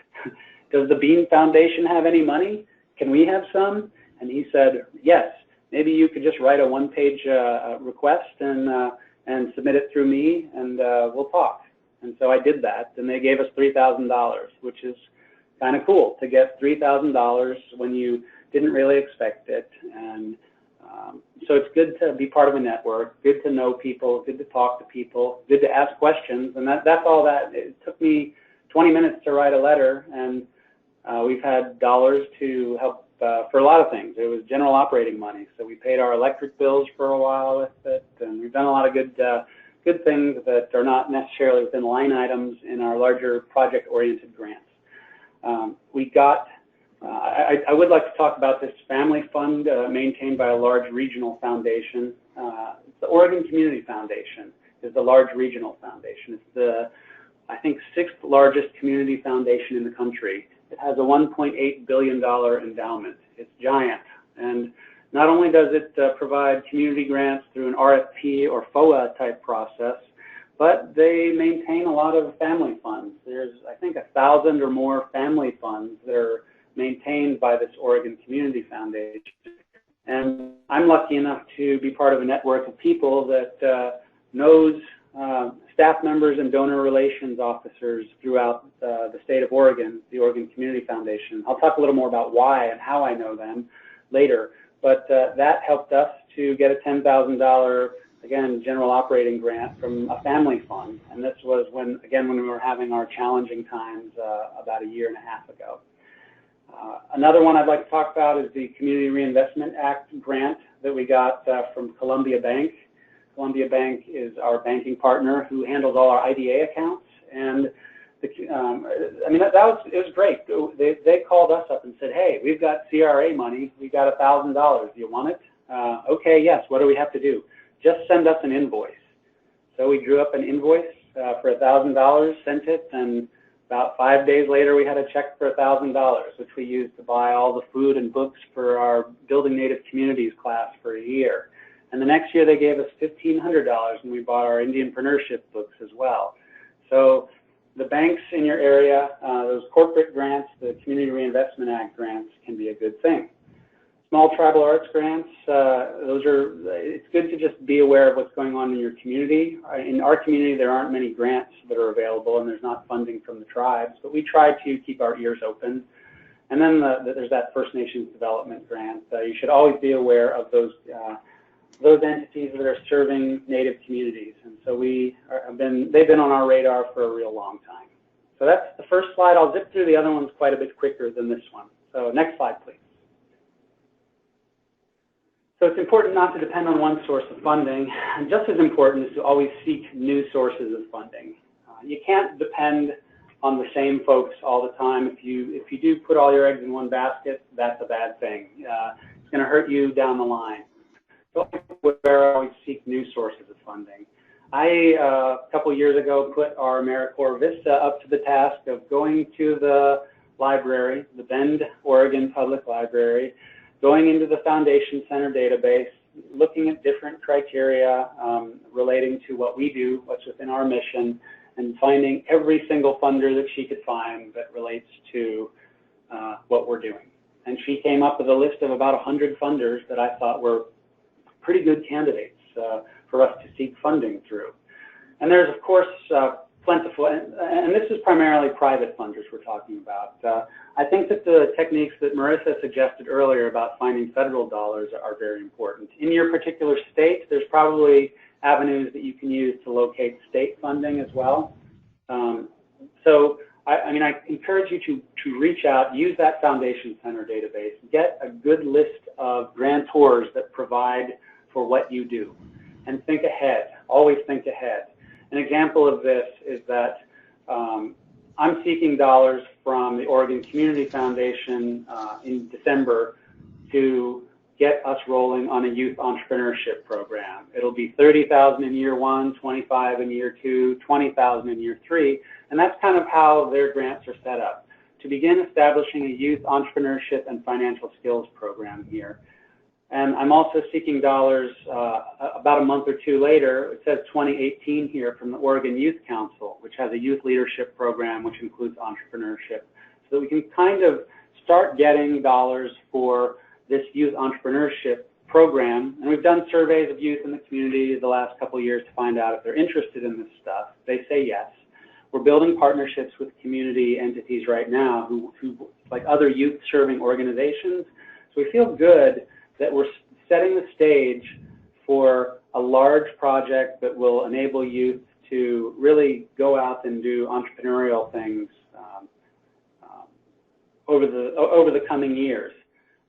does the Bean Foundation have any money? Can we have some? And he said, yes, maybe you could just write a one-page request and submit it through me, and we'll talk. And so I did that, and they gave us $3,000, which is kind of cool to get $3,000 when you didn't really expect it. And so it's good to be part of a network, good to know people, good to talk to people, good to ask questions, and that's all that. It took me 20 minutes to write a letter, and we've had dollars to help for a lot of things. It was general operating money, so we paid our electric bills for a while with it, and we've done a lot of good things that are not necessarily within line items in our larger project-oriented grants. I would like to talk about this family fund maintained by a large regional foundation. The Oregon Community Foundation is the large regional foundation. It's the, I think, 6th largest community foundation in the country. It has a $1.8 billion endowment. It's giant. And not only does it provide community grants through an RFP or FOA type process, but they maintain a lot of family funds. There's, I think, 1,000 or more family funds that are maintained by this Oregon Community Foundation. And I'm lucky enough to be part of a network of people that knows staff members and donor relations officers throughout the state of Oregon, the Oregon Community Foundation. I'll talk a little more about why and how I know them later, but that helped us to get a $10,000, again, general operating grant from a family fund. And this was when we were having our challenging times about a year and a half ago. Another one I'd like to talk about is the Community Reinvestment Act grant that we got from Columbia Bank. Columbia Bank is our banking partner who handles all our IDA accounts, and it was great. They called us up and said, "Hey, we've got CRA money. We got $1,000. Do you want it?" Okay, yes. What do we have to do? Just send us an invoice. So we drew up an invoice for $1,000, sent it, and about 5 days later, we had a check for $1,000, which we used to buy all the food and books for our Building Native Communities class for a year. And the next year, they gave us $1,500, and we bought our Indianpreneurship books as well. So the banks in your area, those corporate grants, the Community Reinvestment Act grants can be a good thing. Small tribal arts grants, it's good to just be aware of what's going on in your community. In our community, there aren't many grants that are available, and there's not funding from the tribes, but we try to keep our ears open. And then there's that First Nations Development Grant. You should always be aware of those entities that are serving Native communities. And so they've been on our radar for a real long time. So that's the first slide. I'll zip through the other ones quite a bit quicker than this one. So next slide, please. So it's important not to depend on one source of funding, and just as important is to always seek new sources of funding. You can't depend on the same folks all the time. If you do put all your eggs in one basket, that's a bad thing. It's going to hurt you down the line. So always seek new sources of funding. A couple years ago, put our AmeriCorps Vista up to the task of going to the library, the Bend, Oregon Public Library, going into the Foundation Center database, looking at different criteria relating to what we do, what's within our mission, and finding every single funder that she could find that relates to what we're doing. And she came up with a list of about 100 funders that I thought were pretty good candidates for us to seek funding through. And there's, of course, plentiful, and this is primarily private funders we're talking about. I think that the techniques that Marissa suggested earlier about finding federal dollars are very important. In your particular state, there's probably avenues that you can use to locate state funding as well. So I encourage you to reach out, use that Foundation Center database, get a good list of grantors that provide for what you do, and think ahead, always think ahead. An example of this is that I'm seeking dollars from the Oregon Community Foundation in December to get us rolling on a youth entrepreneurship program. It'll be $30,000 in year 1, $25,000 in year 2, $20,000 in year 3, and that's kind of how their grants are set up. To begin establishing a youth entrepreneurship and financial skills program here. And I'm also seeking dollars about a month or two later. It says 2018 here from the Oregon Youth Council, which has a youth leadership program, which includes entrepreneurship, so that we can kind of start getting dollars for this youth entrepreneurship program. And we've done surveys of youth in the community the last couple of years to find out if they're interested in this stuff. They say yes. We're building partnerships with community entities right now who like other youth serving organizations. So we feel good that we're setting the stage for a large project that will enable youth to really go out and do entrepreneurial things over the coming years.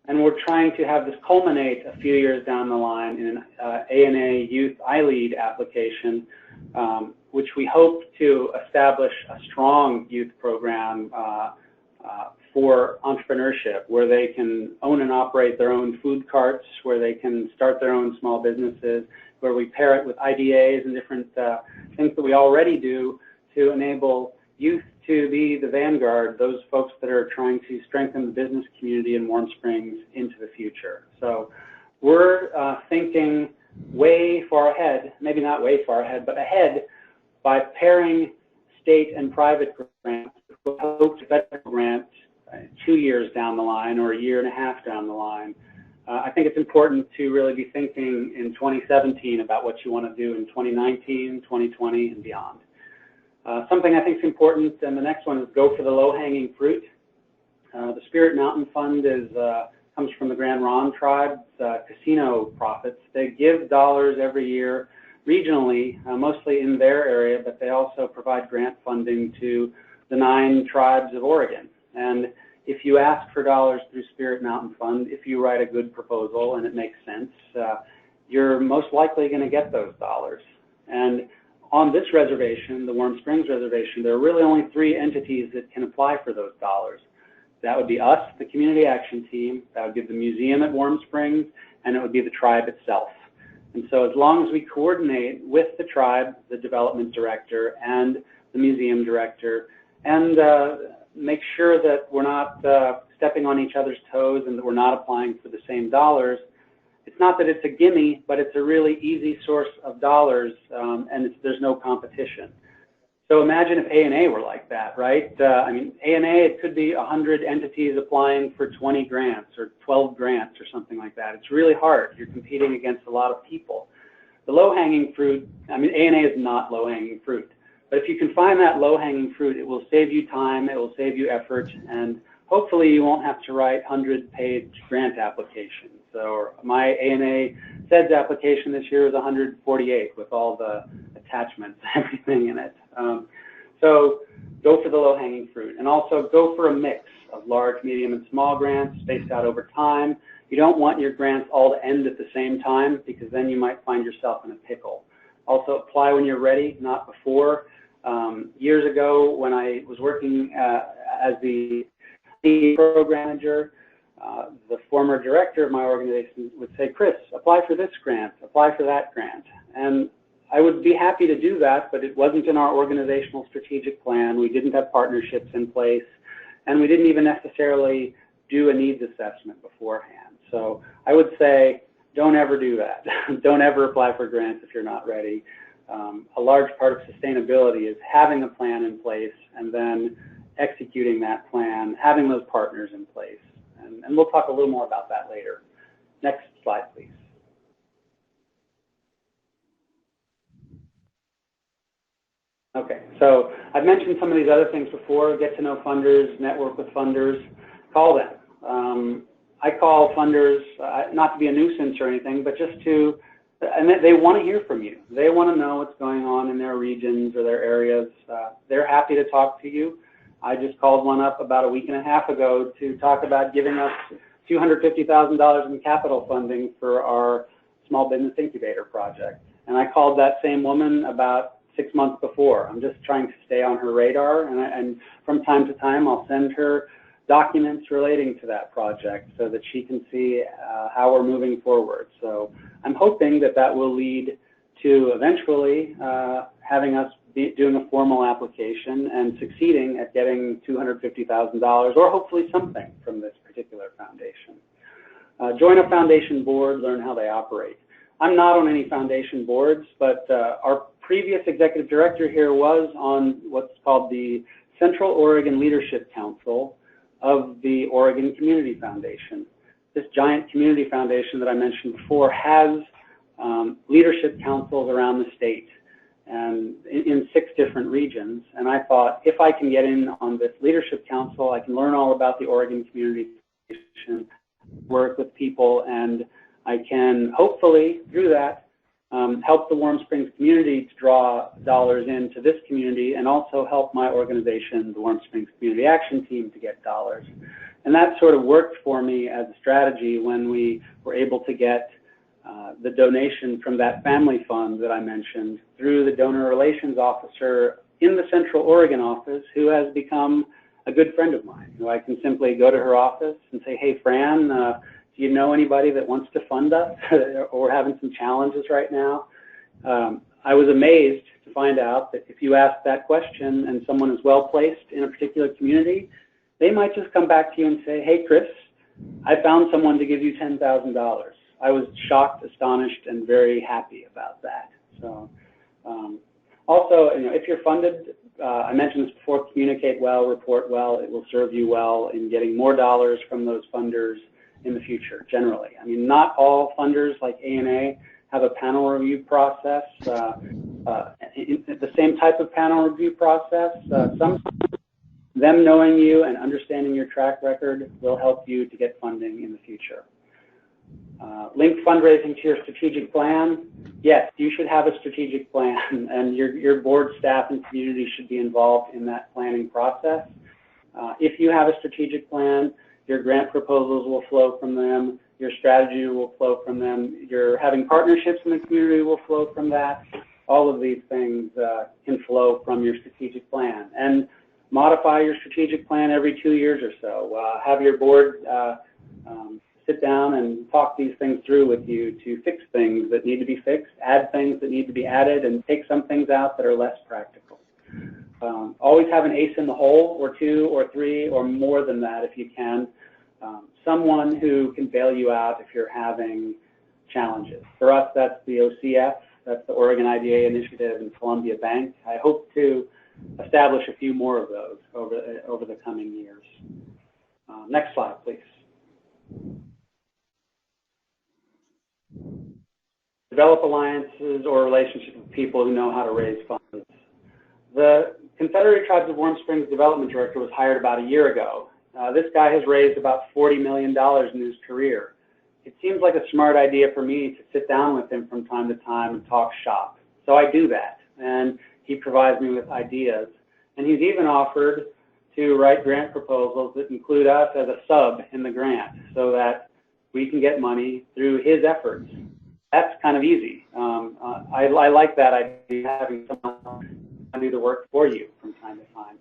And we're trying to have this culminate a few years down the line in an ANA Youth iLead application, which we hope to establish a strong youth program for entrepreneurship, where they can own and operate their own food carts, where they can start their own small businesses, where we pair it with IDAs and different things that we already do to enable youth to be the vanguard, those folks that are trying to strengthen the business community in Warm Springs into the future. So we're thinking way far ahead, maybe not way far ahead, but ahead by pairing state and private grants with federal grants 2 years down the line or a year and a half down the line I think it's important to really be thinking in 2017 about what you want to do in 2019, 2020, and beyond. Something I think is important, and the next one is go for the low-hanging fruit. The Spirit Mountain Fund comes from the Grand Ronde tribe's casino profits. They give dollars every year regionally, mostly in their area, but they also provide grant funding to the 9 tribes of Oregon. And if you ask for dollars through Spirit Mountain Fund, if you write a good proposal and it makes sense, you're most likely going to get those dollars. And on this reservation, the Warm Springs Reservation, there are really only 3 entities that can apply for those dollars. That would be us, the Community Action Team, that would be the museum at Warm Springs, and it would be the tribe itself. And so as long as we coordinate with the tribe, the development director, and the museum director, and make sure that we're not stepping on each other's toes and that we're not applying for the same dollars, it's not that it's a gimme, but it's a really easy source of dollars, and there's no competition. So imagine if A&A were like that, right? I mean, A&A, it could be 100 entities applying for 20 grants or 12 grants or something like that. It's really hard. You're competing against a lot of people. The low-hanging fruit, I mean, A&A is not low-hanging fruit. But if you can find that low-hanging fruit, it will save you time, it will save you effort, and hopefully you won't have to write 100-page grant applications. So my A&A CEDS application this year was 148 with all the attachments, everything in it. So go for the low-hanging fruit, and also go for a mix of large, medium, and small grants spaced out over time. You don't want your grants all to end at the same time, because then you might find yourself in a pickle. Also apply when you're ready, not before. Years ago, when I was working as the program manager, the former director of my organization would say, Chris, apply for this grant, apply for that grant. And I would be happy to do that, but it wasn't in our organizational strategic plan. We didn't have partnerships in place, and we didn't even necessarily do a needs assessment beforehand. So I would say, don't ever do that. Don't ever apply for grants if you're not ready. A large part of sustainability is having a plan in place and then executing that plan, having those partners in place. And we'll talk a little more about that later. Next slide, please. Okay, so I've mentioned some of these other things before. Get to know funders, network with funders, call them. I call funders, not to be a nuisance or anything, but just to, and they want to hear from you. They want to know what's going on in their regions or their areas. They're happy to talk to you. I just called one up about a week and a half ago to talk about giving us $250,000 in capital funding for our small business incubator project. And I called that same woman about 6 months before. I'm just trying to stay on her radar, and from time to time I'll send her documents relating to that project so that she can see how we're moving forward. So I'm hoping that that will lead to eventually having us doing a formal application and succeeding at getting $250,000 or hopefully something from this particular foundation. Join a foundation board, learn how they operate. I'm not on any foundation boards, but our previous executive director here was on what's called the Central Oregon Leadership Council of the Oregon Community Foundation. This giant community foundation that I mentioned before has leadership councils around the state and in 6 different regions. And I thought, if I can get in on this leadership council, I can learn all about the Oregon Community Foundation, work with people, and I can hopefully, through that, help the Warm Springs community to draw dollars into this community, and also help my organization, the Warm Springs Community Action Team, to get dollars. And that sort of worked for me as a strategy when we were able to get the donation from that family fund that I mentioned through the donor relations officer in the Central Oregon office, who has become a good friend of mine, who I can simply go to her office and say, hey, Fran, do you know anybody that wants to fund us? Or we're having some challenges right now. I was amazed to find out that if you ask that question and someone is well placed in a particular community, they might just come back to you and say, hey, Chris, I found someone to give you $10,000. I was shocked, astonished, and very happy about that. So also, if you're funded, I mentioned this before, communicate well, report well. It will serve you well in getting more dollars from those funders in the future, generally. I mean, not all funders like ANA have a panel review process, the same type of panel review process. Sometimes them knowing you and understanding your track record will help you to get funding in the future. Link fundraising to your strategic plan. Yes, you should have a strategic plan, and your board, staff, and community should be involved in that planning process. If you have a strategic plan, your grant proposals will flow from them, your strategy will flow from them, your having partnerships in the community will flow from that. All of these things can flow from your strategic plan. And modify your strategic plan every 2 years or so. Have your board sit down and talk these things through with you to fix things that need to be fixed, add things that need to be added, and take some things out that are less practical. Always have an ace in the hole, or 2 or 3 or more than that if you can. Someone who can bail you out if you're having challenges. For us, that's the OCF, that's the Oregon IDA Initiative and Columbia Bank. I hope to establish a few more of those over the coming years. Next slide, please. Develop alliances or relationships with people who know how to raise funds. The Confederated Tribes of Warm Springs Development Director was hired about a year ago. This guy has raised about $40 million in his career. It seems like a smart idea for me to sit down with him from time to time and talk shop. So I do that, and he provides me with ideas. And he's even offered to write grant proposals that include us as a sub in the grant so that we can get money through his efforts. That's kind of easy. I like that idea, having someone do the work for you from time to time.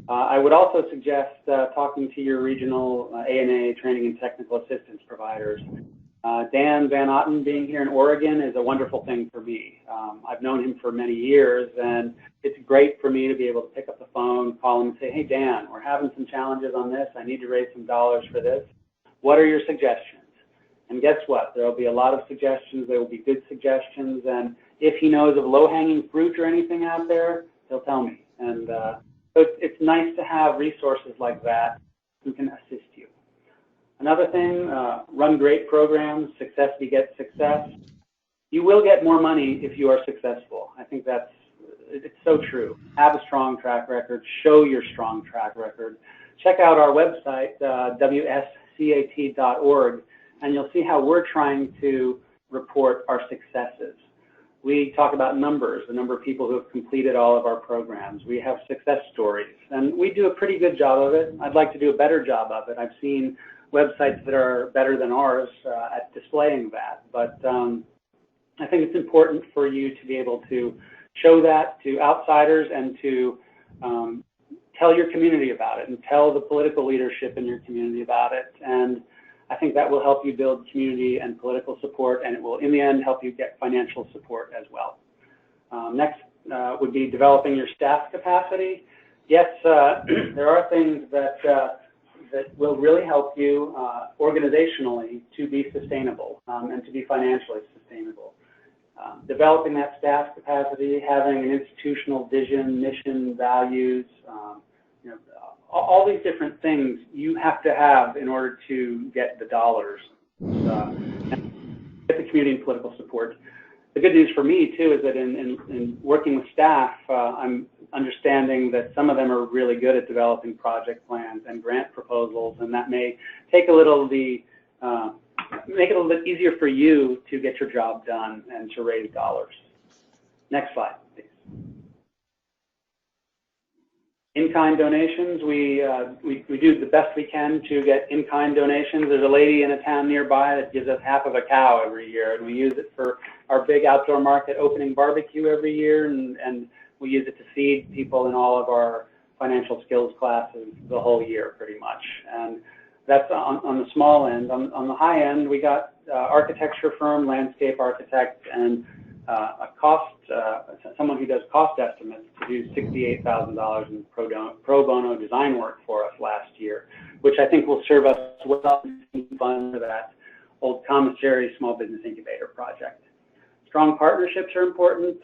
I would also suggest talking to your regional ANA training and technical assistance providers. Dan Van Otten being here in Oregon is a wonderful thing for me. I've known him for many years, and it's great for me to be able to pick up the phone, call him and say, hey, Dan, we're having some challenges on this. I need to raise some dollars for this. What are your suggestions? And guess what? There will be a lot of suggestions. There will be good suggestions. And if he knows of low-hanging fruit or anything out there, he'll tell me. And so it's nice to have resources like that who can assist you. Another thing, run great programs. Success begets success. You will get more money if you are successful. I think it's so true. Have a strong track record. Show your strong track record. Check out our website, WSCAT.org, and you'll see how we're trying to report our successes. We talk about numbers, the number of people who have completed all of our programs. We have success stories, and we do a pretty good job of it. I'd like to do a better job of it. I've seen websites that are better than ours at displaying that, but I think it's important for you to be able to show that to outsiders and to tell your community about it and tell the political leadership in your community about it. And I think that will help you build community and political support, and it will, in the end, help you get financial support as well. Next would be developing your staff capacity. Yes, there are things that will really help you organizationally to be sustainable and to be financially sustainable. Developing that staff capacity, having an institutional vision, mission, values, all these different things you have to have in order to get the dollars, and get the community and political support. The good news for me, too, is that in working with staff, I'm understanding that some of them are really good at developing project plans and grant proposals, and that may take make it a little bit easier for you to get your job done and to raise dollars. Next slide, please. In-kind donations, we do the best we can to get in-kind donations. There's a lady in a town nearby that gives us half of a cow every year, and we use it for our big outdoor market opening barbecue every year, and we use it to feed people in all of our financial skills classes the whole year, pretty much. And that's on the small end. On the high end, we got architecture firm, landscape architect, and someone who does cost estimates to do $68,000 in pro bono design work for us last year, which I think will serve us well to fund for that old commissary small business incubator project. Strong partnerships are important.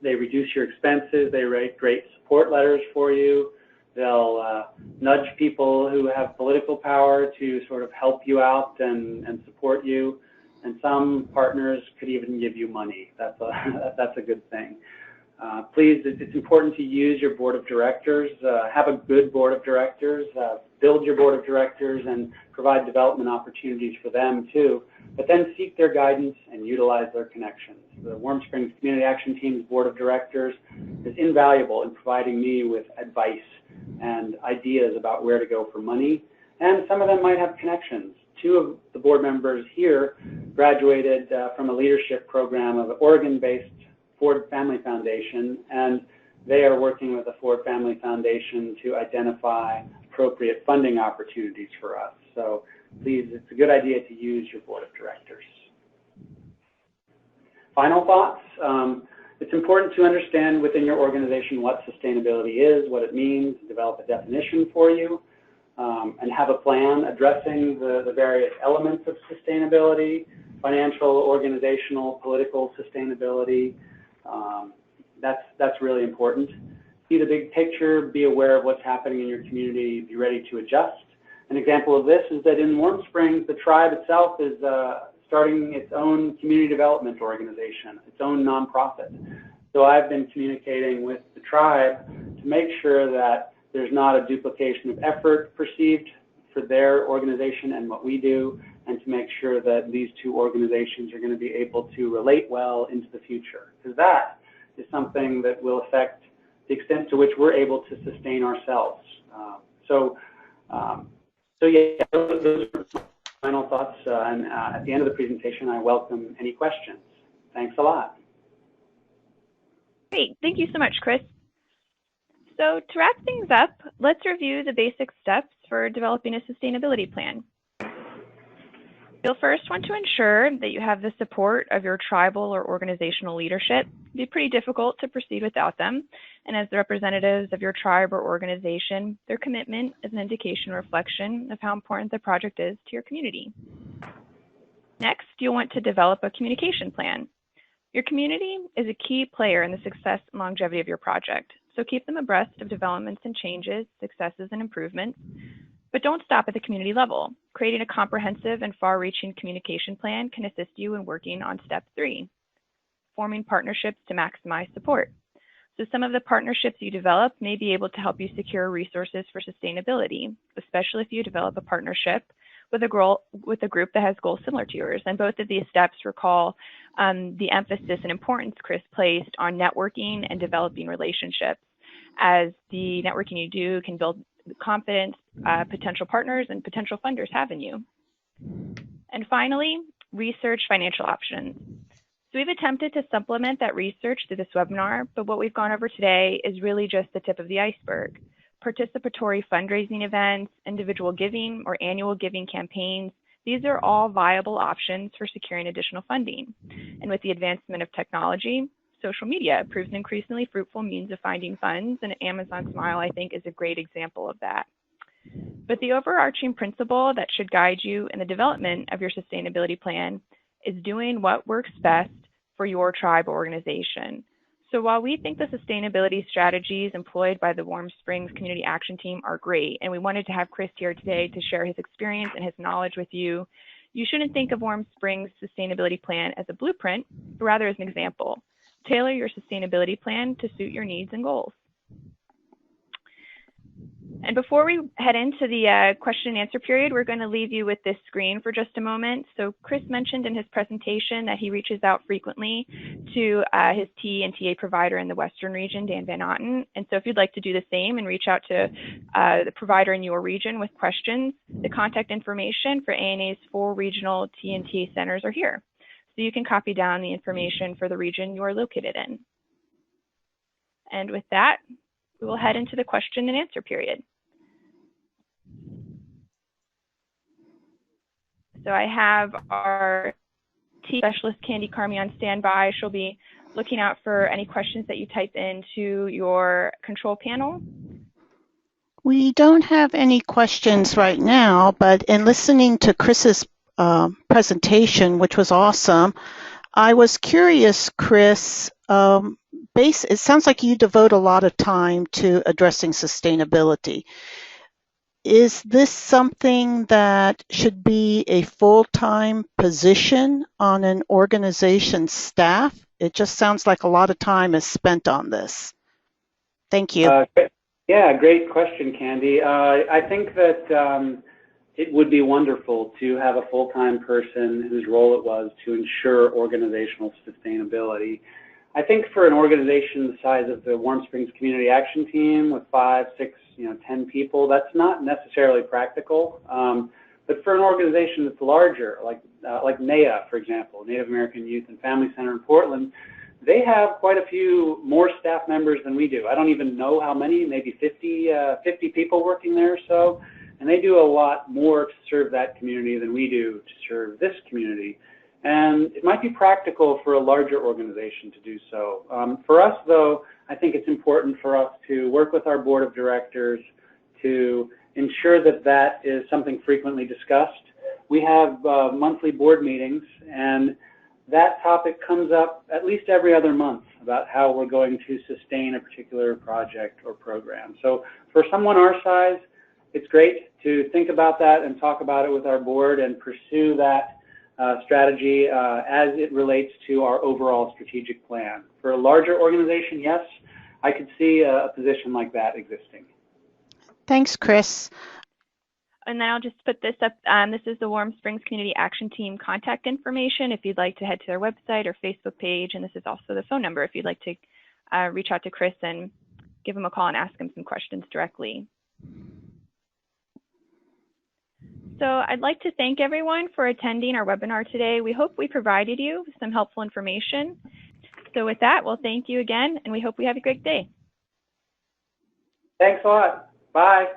They reduce your expenses. They write great support letters for you. They'll nudge people who have political power to sort of help you out and support you. And some partners could even give you money. That's a good thing. Please, it's important to use your board of directors. Have a good board of directors. Build your board of directors and provide development opportunities for them too. But then seek their guidance and utilize their connections. The Warm Springs Community Action Team's board of directors is invaluable in providing me with advice and ideas about where to go for money. And some of them might have connections. Two of the board members here graduated from a leadership program of an Oregon-based Ford Family Foundation, and they are working with the Ford Family Foundation to identify appropriate funding opportunities for us. So please, it's a good idea to use your board of directors. Final thoughts. It's important to understand within your organization what sustainability is, what it means, develop a definition for you, and have a plan addressing the various elements of sustainability, financial, organizational, political sustainability. That's really important. See the big picture, be aware of what's happening in your community, be ready to adjust. An example of this is that in Warm Springs, the tribe itself is starting its own community development organization, its own nonprofit. So I've been communicating with the tribe to make sure that there's not a duplication of effort perceived for their organization and what we do, and to make sure that these two organizations are going to be able to relate well into the future. Because that is something that will affect the extent to which we're able to sustain ourselves. So yeah, those are my final thoughts. And at the end of the presentation, I welcome any questions. Thanks a lot. Great. Thank you so much, Chris. So to wrap things up, let's review the basic steps for developing a sustainability plan. You'll first want to ensure that you have the support of your tribal or organizational leadership. It'd be pretty difficult to proceed without them. And as the representatives of your tribe or organization, their commitment is an indication or reflection of how important the project is to your community. Next, you'll want to develop a communication plan. Your community is a key player in the success and longevity of your project. So keep them abreast of developments and changes, successes and improvements. But don't stop at the community level. Creating a comprehensive and far-reaching communication plan can assist you in working on step 3, forming partnerships to maximize support. So some of the partnerships you develop may be able to help you secure resources for sustainability, especially if you develop a partnership with a group that has goals similar to yours. And both of these steps recall the emphasis and importance Chris placed on networking and developing relationships, as the networking you do can build confidence potential partners and potential funders have in you. And finally, research financial options. So we've attempted to supplement that research through this webinar, but what we've gone over today is really just the tip of the iceberg. Participatory fundraising events, individual giving or annual giving campaigns, these are all viable options for securing additional funding. And with the advancement of technology, social media proves an increasingly fruitful means of finding funds, and Amazon Smile, I think, is a great example of that. But the overarching principle that should guide you in the development of your sustainability plan is doing what works best for your tribe or organization. So while we think the sustainability strategies employed by the Warm Springs Community Action Team are great, and we wanted to have Chris here today to share his experience and his knowledge with you, you shouldn't think of Warm Springs' sustainability plan as a blueprint, but rather as an example. Tailor your sustainability plan to suit your needs and goals. And before we head into the question and answer period, we're going to leave you with this screen for just a moment. So Chris mentioned in his presentation that he reaches out frequently to his T and TA provider in the Western region, Dan Van Otten. And so if you'd like to do the same and reach out to the provider in your region with questions, the contact information for ANA's 4 regional T and TA centers are here. So you can copy down the information for the region you are located in. And with that, we will head into the question and answer period. So I have our T specialist, Candy Carmi, on standby. She'll be looking out for any questions that you type into your control panel. We don't have any questions right now, but in listening to Chris's presentation, which was awesome, I was curious, Chris, it sounds like you devote a lot of time to addressing sustainability. Is this something that should be a full-time position on an organization's staff? It just sounds like a lot of time is spent on this. Thank you. Yeah, great question, Candy. I think that it would be wonderful to have a full-time person whose role it was to ensure organizational sustainability. I think for an organization the size of the Warm Springs Community Action Team with 5, 6, 10 people, that's not necessarily practical. But for an organization that's larger, like NAYA, for example, Native American Youth and Family Center in Portland, they have quite a few more staff members than we do. I don't even know how many, maybe 50 people working there or so. And they do a lot more to serve that community than we do to serve this community. And it might be practical for a larger organization to do so. For us, though, I think it's important for us to work with our board of directors to ensure that that is something frequently discussed. We have monthly board meetings, and that topic comes up at least every other month about how we're going to sustain a particular project or program. So for someone our size, it's great to think about that and talk about it with our board and pursue that strategy as it relates to our overall strategic plan. For a larger organization, yes, I could see a position like that existing. Thanks, Chris. And then I'll just put this up. This is the Warm Springs Community Action Team contact information if you'd like to head to their website or Facebook page. And this is also the phone number if you'd like to reach out to Chris and give him a call and ask him some questions directly. So I'd like to thank everyone for attending our webinar today. We hope we provided you with some helpful information. So with that, we'll thank you again, and we hope we have a great day. Thanks a lot. Bye.